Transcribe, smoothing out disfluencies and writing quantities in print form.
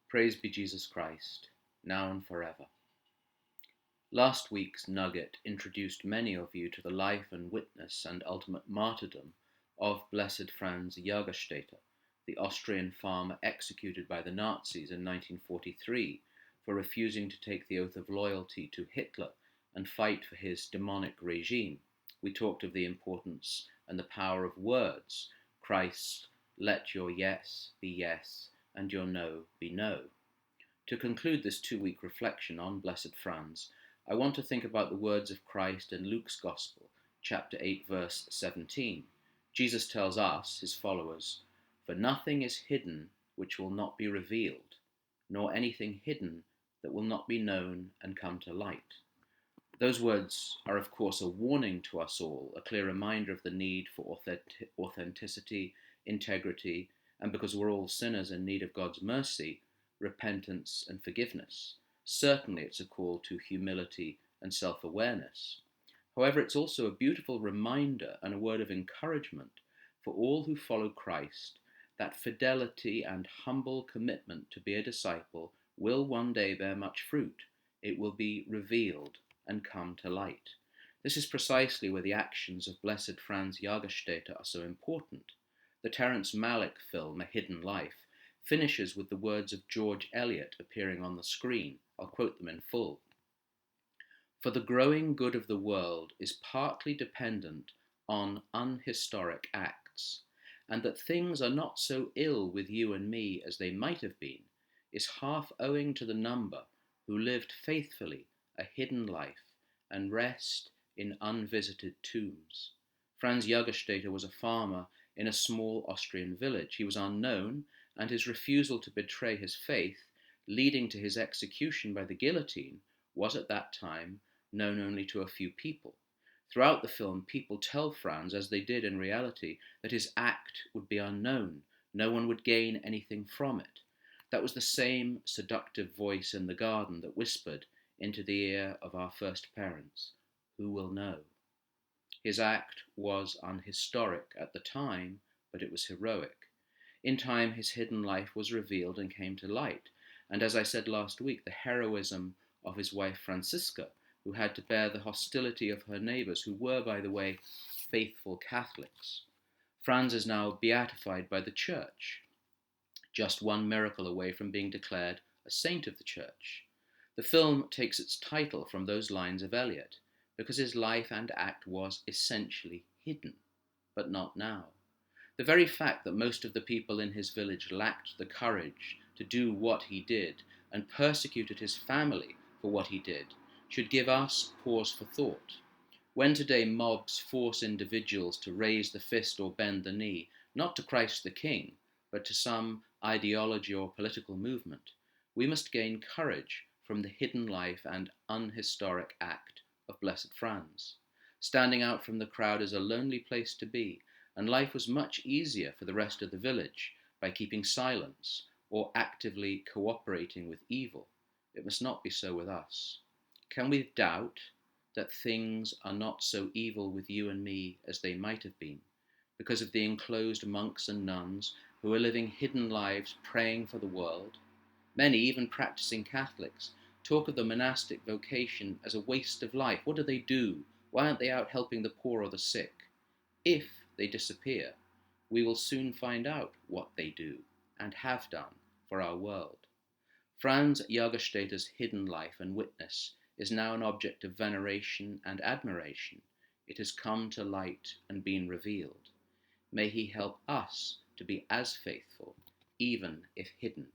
Praise be Jesus Christ, now and forever. Last week's Nugget introduced many of you to the life and witness and ultimate martyrdom of Blessed Franz Jagerstatter, the Austrian farmer executed by the Nazis in 1943 for refusing to take the oath of loyalty to Hitler and fight for his demonic regime. We talked of the importance and the power of words. Christ, let your yes be yes and your no be no. To conclude this 2-week reflection on Blessed Franz, I want to think about the words of Christ in Luke's Gospel, chapter 8, verse 17. Jesus tells us, his followers, "For nothing is hidden which will not be revealed, nor anything hidden that will not be known and come to light." Those words are, of course, a warning to us all, a clear reminder of the need for authenticity, integrity, and because we're all sinners in need of God's mercy, repentance and forgiveness. Certainly it's a call to humility and self-awareness. However, it's also a beautiful reminder and a word of encouragement for all who follow Christ that fidelity and humble commitment to be a disciple will one day bear much fruit. It will be revealed and come to light. This is precisely where the actions of Blessed Franz Jagerstatter are so important. The Terence Malick film, A Hidden Life, finishes with the words of George Eliot appearing on the screen. I'll quote them in full. "For the growing good of the world is partly dependent on unhistoric acts, and that things are not so ill with you and me as they might have been is half owing to the number who lived faithfully a hidden life and rest in unvisited tombs." Franz Jagerstatter was a farmer in a small Austrian village. He was unknown, and his refusal to betray his faith, leading to his execution by the guillotine, was at that time known only to a few people. Throughout the film, people tell Franz, as they did in reality, that his act would be unknown. No one would gain anything from it. That was the same seductive voice in the garden that whispered into the ear of our first parents, "Who will know?" His act was unhistoric at the time, but it was heroic. In time, his hidden life was revealed and came to light. And as I said last week, the heroism of his wife Franziska, who had to bear the hostility of her neighbours, who were, by the way, faithful Catholics. Franz is now beatified by the Church, just one miracle away from being declared a saint of the Church. The film takes its title from those lines of Eliot, because his life and act was essentially hidden, but not now. The very fact that most of the people in his village lacked the courage to do what he did and persecuted his family for what he did should give us pause for thought. When today mobs force individuals to raise the fist or bend the knee, not to Christ the King, but to some ideology or political movement, we must gain courage from the hidden life and unhistoric act of Blessed Franz. Standing out from the crowd is a lonely place to be, and life was much easier for the rest of the village by keeping silence or actively cooperating with evil. It must not be so with us. Can we doubt that things are not so evil with you and me as they might have been, because of the enclosed monks and nuns who are living hidden lives praying for the world? Many, even practicing Catholics, talk of the monastic vocation as a waste of life. What do? Why aren't they out helping the poor or the sick? If they disappear, we will soon find out what they do and have done for our world. Franz Jagerstatter's hidden life and witness is now an object of veneration and admiration. It has come to light and been revealed. May he help us to be as faithful, even if hidden.